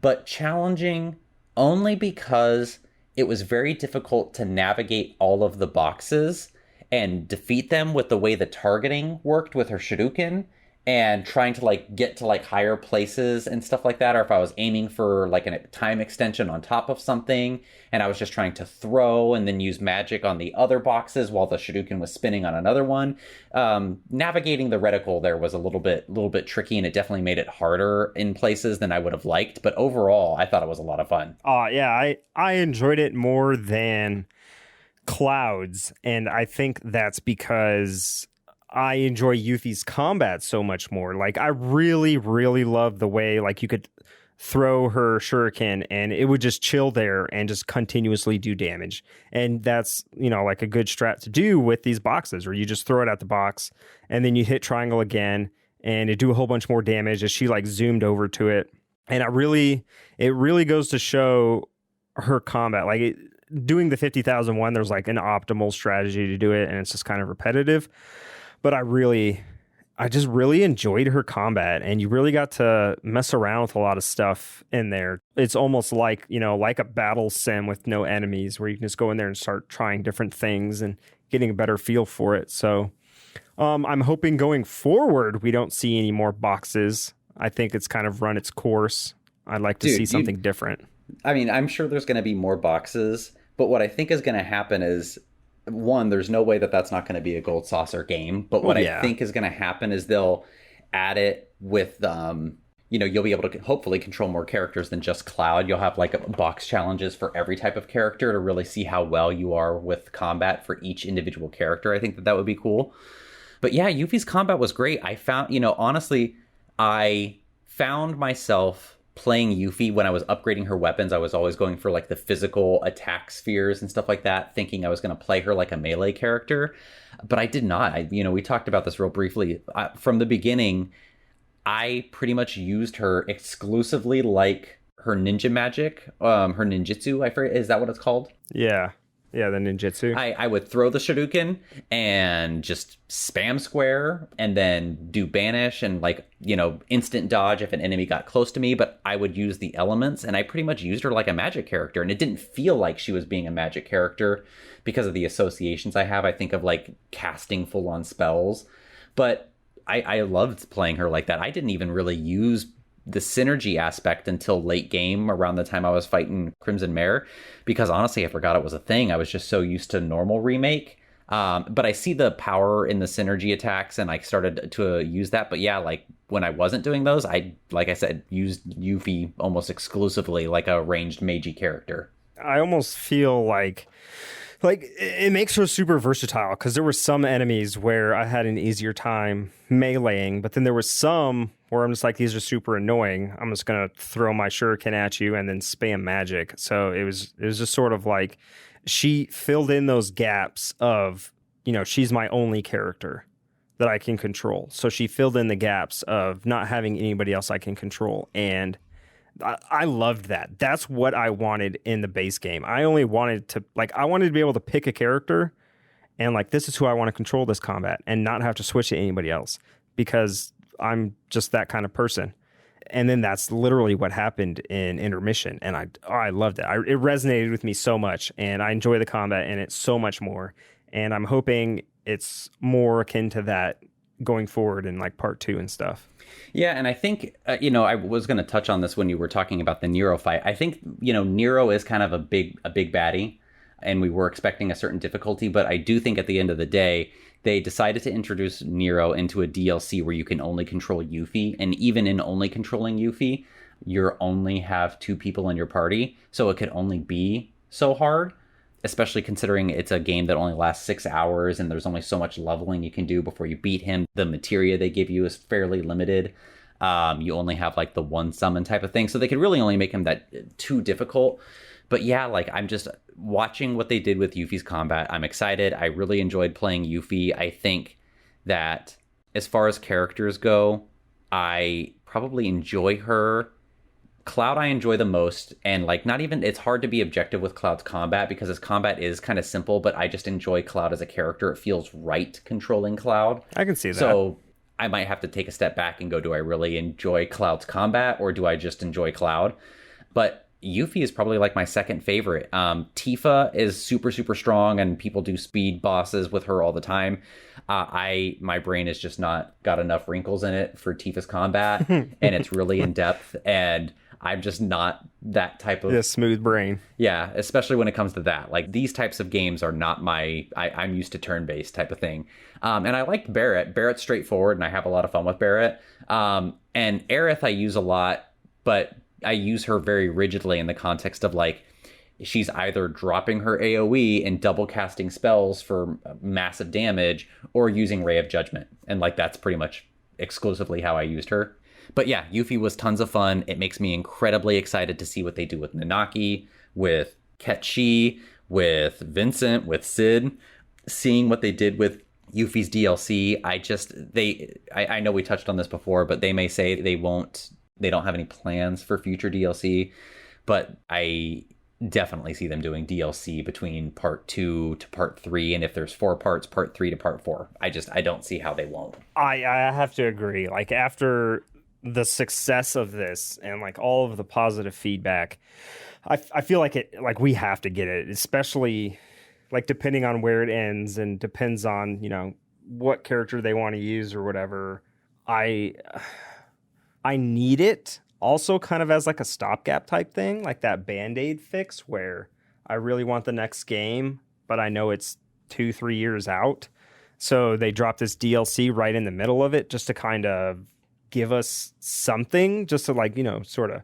but challenging only because it was very difficult to navigate all of the boxes and defeat them with the way the targeting worked with her shuriken, and trying to like get to like higher places and stuff like that, or if I was aiming for like a time extension on top of something and I was just trying to throw and then use magic on the other boxes while the shuriken was spinning on another one. Navigating the reticle there was a little bit tricky, and it definitely made it harder in places than I would have liked, but overall I thought it was a lot of fun. Yeah, I enjoyed it more than Cloud's, and I think that's because I enjoy Yuffie's combat so much more. Like, I really, really love the way, like, you could throw her shuriken and it would just chill there and just continuously do damage. And that's, you know, like a good strat to do with these boxes, where you just throw it at the box and then you hit triangle again and it do a whole bunch more damage as she, like, zoomed over to it. And it really goes to show her combat. Like, doing the 50,000 one, there's, like, an optimal strategy to do it, and it's just kind of repetitive. But I just really enjoyed her combat, and you really got to mess around with a lot of stuff in there. It's almost like, you know, like a battle sim with no enemies, where you can just go in there and start trying different things and getting a better feel for it. So I'm hoping going forward we don't see any more boxes. I think it's kind of run its course. I'd like to see something different. I mean, I'm sure there's going to be more boxes, but what I think is going to happen is, one, there's no way that that's not going to be a Gold Saucer game. But what I think is going to happen is they'll add it with, you know, you'll be able to hopefully control more characters than just Cloud. You'll have like box challenges for every type of character to really see how well you are with combat for each individual character. I think that would be cool. But yeah, Yuffie's combat was great. I found, you know, honestly, I found myself playing Yuffie when I was upgrading her weapons. I was always going for like the physical attack spheres and stuff like that, thinking I was going to play her like a melee character, but I did not. We talked about this real briefly. From the beginning, I pretty much used her exclusively like her ninja magic, her ninjutsu, I forget, is that what it's called? Yeah, the ninjutsu. I would throw the shuriken and just spam square and then do banish and, like, you know, instant dodge if an enemy got close to me, but I would use the elements, and I pretty much used her like a magic character, and it didn't feel like she was being a magic character because of the associations I have. I think of like casting full-on spells, but I loved playing her like that. I didn't even really use the synergy aspect until late game, around the time I was fighting Crimson Mare, because honestly I forgot it was a thing. I was just so used to normal Remake, but I see the power in the synergy attacks, and I started to use that. But yeah, like when I wasn't doing those, like I said, used Yuffie almost exclusively like a ranged magey character. I almost feel like it makes her super versatile, because there were some enemies where I had an easier time meleeing, but then there was some where I'm just like, these are super annoying. I'm just going to throw my shuriken at you and then spam magic. So it was just sort of like she filled in those gaps of, you know, she's my only character that I can control. So she filled in the gaps of not having anybody else I can control, and I loved that. That's what I wanted in the base game. I only wanted to, like, I wanted to be able to pick a character and, like, this is who I want to control this combat, and not have to switch to anybody else, because I'm just that kind of person. And then that's literally what happened in INTERmission, and I loved it. It resonated with me so much, and I enjoy the combat in it so much more. And I'm hoping it's more akin to that going forward in like part 2 and stuff. Yeah, and I think, you know, I was going to touch on this when you were talking about the Nero fight. I think, you know, Nero is kind of a big baddie. and we were expecting a certain difficulty, but I do think at the end of the day, they decided to introduce Nero into a DLC where you can only control Yuffie, and even in only controlling Yuffie, you only have 2 people in your party, so it could only be so hard, especially considering it's a game that only lasts 6 hours and there's only so much leveling you can do before you beat him. The materia they give you is fairly limited. You only have like the one summon type of thing, so they could really only make him that too difficult. But yeah, like I'm just watching what they did with Yuffie's combat. I'm excited. I really enjoyed playing Yuffie. I think that as far as characters go, I probably enjoy her. Cloud I enjoy the most, and like not even, it's hard to be objective with Cloud's combat because his combat is kind of simple, but I just enjoy Cloud as a character. It feels right controlling Cloud. I can see that. So I might have to take a step back and go, do I really enjoy Cloud's combat or do I just enjoy Cloud? But Yuffie is probably like my second favorite. Tifa is super, super strong and people do speed bosses with her all the time. My brain has just not got enough wrinkles in it for Tifa's combat and it's really in depth, and I'm just not that type of smooth brain. Yeah, especially when it comes to that. Like these types of games are not I'm used to turn-based type of thing. And I liked Barrett. Barrett's straightforward and I have a lot of fun with Barrett. And Aerith I use a lot, but I use her very rigidly in the context of like, she's either dropping her AoE and double casting spells for massive damage or using Ray of Judgment. And like, that's pretty much exclusively how I used her. But yeah, Yuffie was tons of fun. It makes me incredibly excited to see what they do with Nanaki, with Ketchi, with Vincent, with Sid. Seeing what they did with Yuffie's DLC, I know we touched on this before, but they may say they don't have any plans for future DLC, but I definitely see them doing DLC between part 2 to part 3, and if there's 4 parts, part 3 to part 4. I don't see how they won't. I have to agree. Like after the success of this and like all of the positive feedback, I feel like we have to get it, especially like depending on where it ends and depends on, you know, what character they want to use or whatever. I need it also kind of as like a stopgap type thing, like that Band-Aid fix where I really want the next game, but I know it's 2-3 years out. So they dropped this DLC right in the middle of it just to kind of give us something, just to like, you know, sort of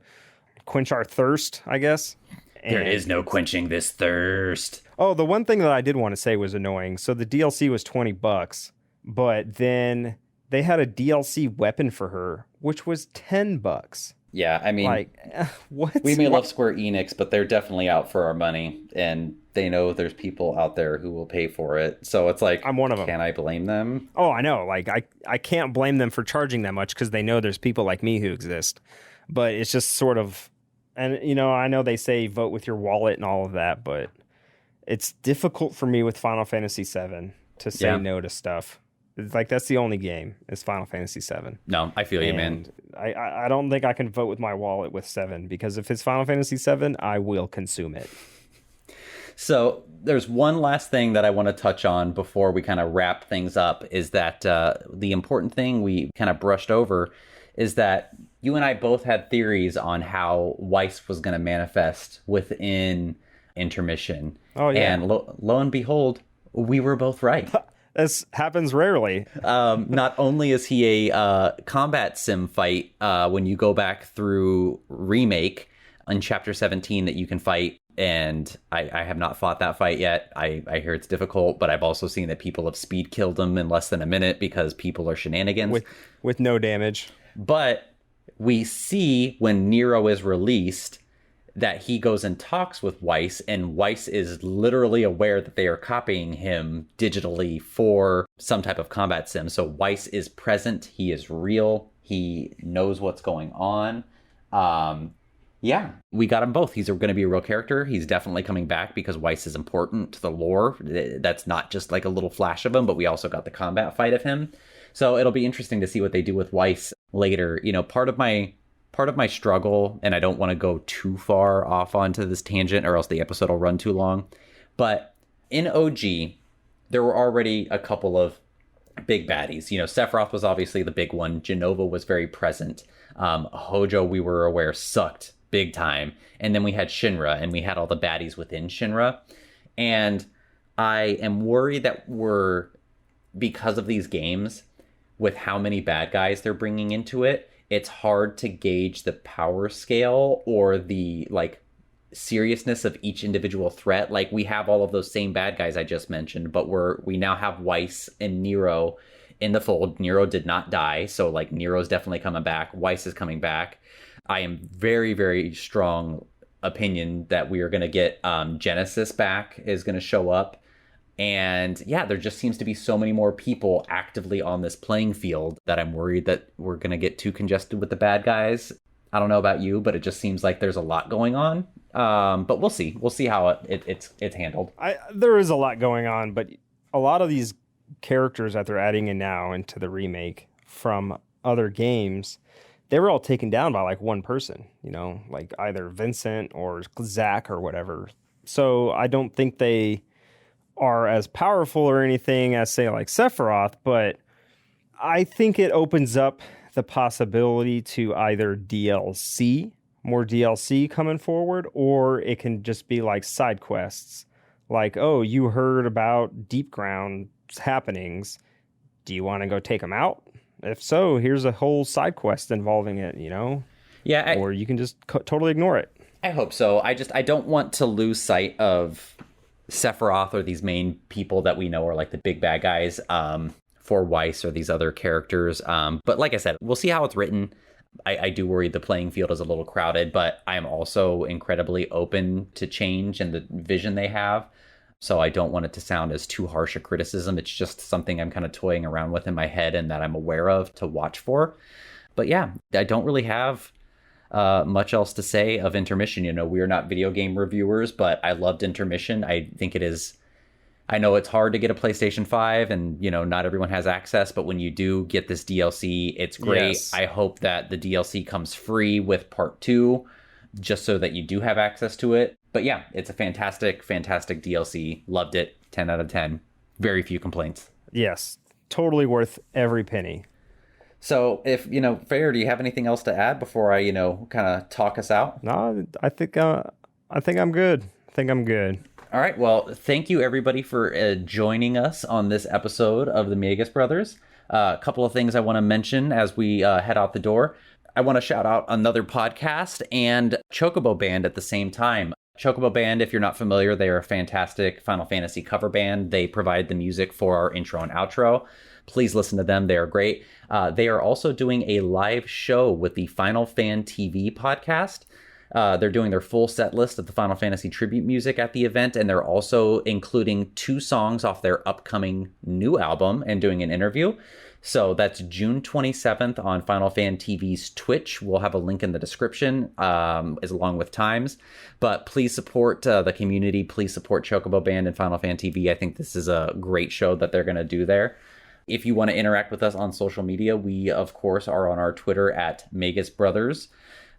quench our thirst, I guess. And there is no quenching this thirst. Oh, the one thing that I did want to say was annoying. So the DLC was $20, but then they had a DLC weapon for her, which was $10. Yeah, I mean, like, what? We may love Square-Enix, but they're definitely out for our money, and they know there's people out there who will pay for it. So it's like, I'm one of them. Can I blame them? Oh, I know. Like, I can't blame them for charging that much because they know there's people like me who exist. But it's just sort of, and you know, I know they say vote with your wallet and all of that, but it's difficult for me with Final Fantasy VII to say no to stuff. It's like that's the only game is Final Fantasy VII. No, I feel you, man. I don't think I can vote with my wallet with 7 because if it's Final Fantasy VII, I will consume it. So there's one last thing that I want to touch on before we kind of wrap things up is that the important thing we kind of brushed over is that you and I both had theories on how Weiss was going to manifest within INTERmission. Oh, yeah. And lo and behold, we were both right. This happens rarely. Not only is he a combat sim fight when you go back through Remake in Chapter 17 that you can fight, and I have not fought that fight yet. I hear it's difficult, but I've also seen that people have speed killed him in less than a minute because people are shenanigans. With no damage. But we see when Nero is released that he goes and talks with Weiss, and Weiss is literally aware that they are copying him digitally for some type of combat sim. So Weiss is present. He is real. He knows what's going on. Yeah, we got him both. He's going to be a real character. He's definitely coming back because Weiss is important to the lore. That's not just like a little flash of him, but we also got the combat fight of him. So it'll be interesting to see what they do with Weiss later. You know, part of my struggle, and I don't want to go too far off onto this tangent or else the episode will run too long, but in OG, there were already a couple of big baddies. You know, Sephiroth was obviously the big one. Jenova was very present. Hojo, we were aware, sucked big time. And then we had Shinra, and we had all the baddies within Shinra. And I am worried that because of these games, with how many bad guys they're bringing into it, it's hard to gauge the power scale or the like seriousness of each individual threat. Like, we have all of those same bad guys I just mentioned, but we now have Weiss and Nero in the fold. Nero did not die, so like Nero's definitely coming back. Weiss is coming back. I am very, very strong opinion that we are going to get Genesis back, is going to show up. And yeah, there just seems to be so many more people actively on this playing field that I'm worried that we're going to get too congested with the bad guys. I don't know about you, but it just seems like there's a lot going on. But we'll see. We'll see how it's handled. There is a lot going on, but a lot of these characters that they're adding in now into the remake from other games, they were all taken down by like one person, like either Vincent or Zach or whatever. So I don't think they are as powerful or anything as, say, like Sephiroth, but I think it opens up the possibility to either more DLC coming forward, or it can just be like side quests. Like, oh, you heard about Deep Ground's happenings. Do you want to go take them out? If so, here's a whole side quest involving it, Yeah. Or you can just totally ignore it. I hope so. I don't want to lose sight of Sephiroth or these main people that we know are like the big bad guys for Weiss or these other characters. But like I said, we'll see how it's written. I do worry the playing field is a little crowded, but I'm also incredibly open to change and the vision they have. So I don't want it to sound as too harsh a criticism. It's just something I'm kind of toying around with in my head and that I'm aware of to watch for. But yeah, I don't really have much else to say of Intermission. We are not video game reviewers, but I loved Intermission. I think it is, I know it's hard to get a PlayStation 5 and, not everyone has access, but when you do get this DLC, it's great. Yes. I hope that the DLC comes free with part 2, just so that you do have access to it. But yeah, it's a fantastic, fantastic DLC. Loved it. 10 out of 10. Very few complaints. Yes. Totally worth every penny. So if, Fayer, do you have anything else to add before I, kind of talk us out? No, I think I'm good. All right. Well, thank you everybody for joining us on this episode of the Magus Brothers. A couple of things I want to mention as we head out the door. I want to shout out another podcast and Chocobo Band at the same time. Chocobo Band, if you're not familiar, they are a fantastic Final Fantasy cover band. They provide the music for our intro and outro. Please listen to them. They are great. They are also doing a live show with the FinalFanTV podcast. They're doing their full set list of the Final Fantasy tribute music at the event, and they're also including 2 songs off their upcoming new album and doing an interview. So that's June 27th on FinalFanTV's Twitch. We'll have a link in the description, as along with times. But please support the community. Please support Chocobo Band and FinalFanTV. I think this is a great show that they're going to do there. If you want to interact with us on social media, we, of course, are on our Twitter at Magus Brothers.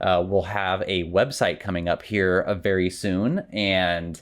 We'll have a website coming up here very soon, and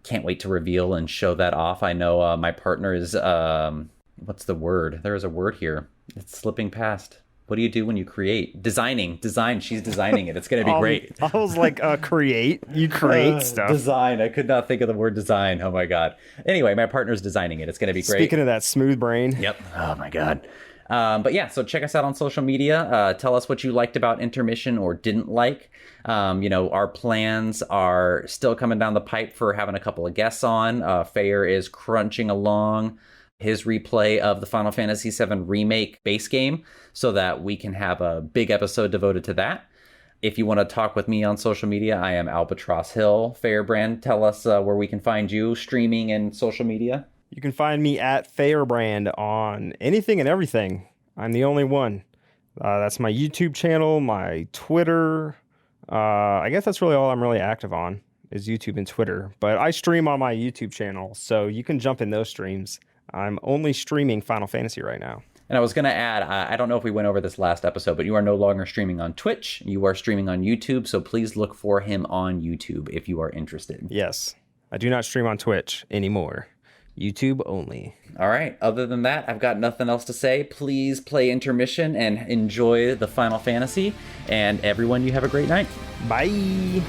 can't wait to reveal and show that off. I know my partner is, what's the word? There is a word here. It's slipping past. What do you do when you create? Design. She's designing it. It's going to be great. I was like, create? You create stuff. Design. I could not think of the word design. Oh, my God. Anyway, my partner's designing it. It's going to be great. Speaking of that smooth brain. Yep. Oh, my God. But yeah, so check us out on social media. Tell us what you liked about Intermission or didn't like. Our plans are still coming down the pipe for having a couple of guests on. Fayer is crunching along his replay of the Final Fantasy VII Remake base game so that we can have a big episode devoted to that. If you want to talk with me on social media, I am Albatross Hill. Feyerbrand, tell us where we can find you streaming and social media. You can find me at Feyerbrand on anything and everything. I'm the only one. That's my YouTube channel, my Twitter. I guess that's really all I'm really active on is YouTube and Twitter. But I stream on my YouTube channel, so you can jump in those streams. I'm only streaming Final Fantasy right now. And I was going to add, I don't know if we went over this last episode, but you are no longer streaming on Twitch. You are streaming on YouTube, so please look for him on YouTube if you are interested. Yes. I do not stream on Twitch anymore. YouTube only. All right. Other than that, I've got nothing else to say. Please play Intermission and enjoy the Final Fantasy. And everyone, you have a great night. Bye.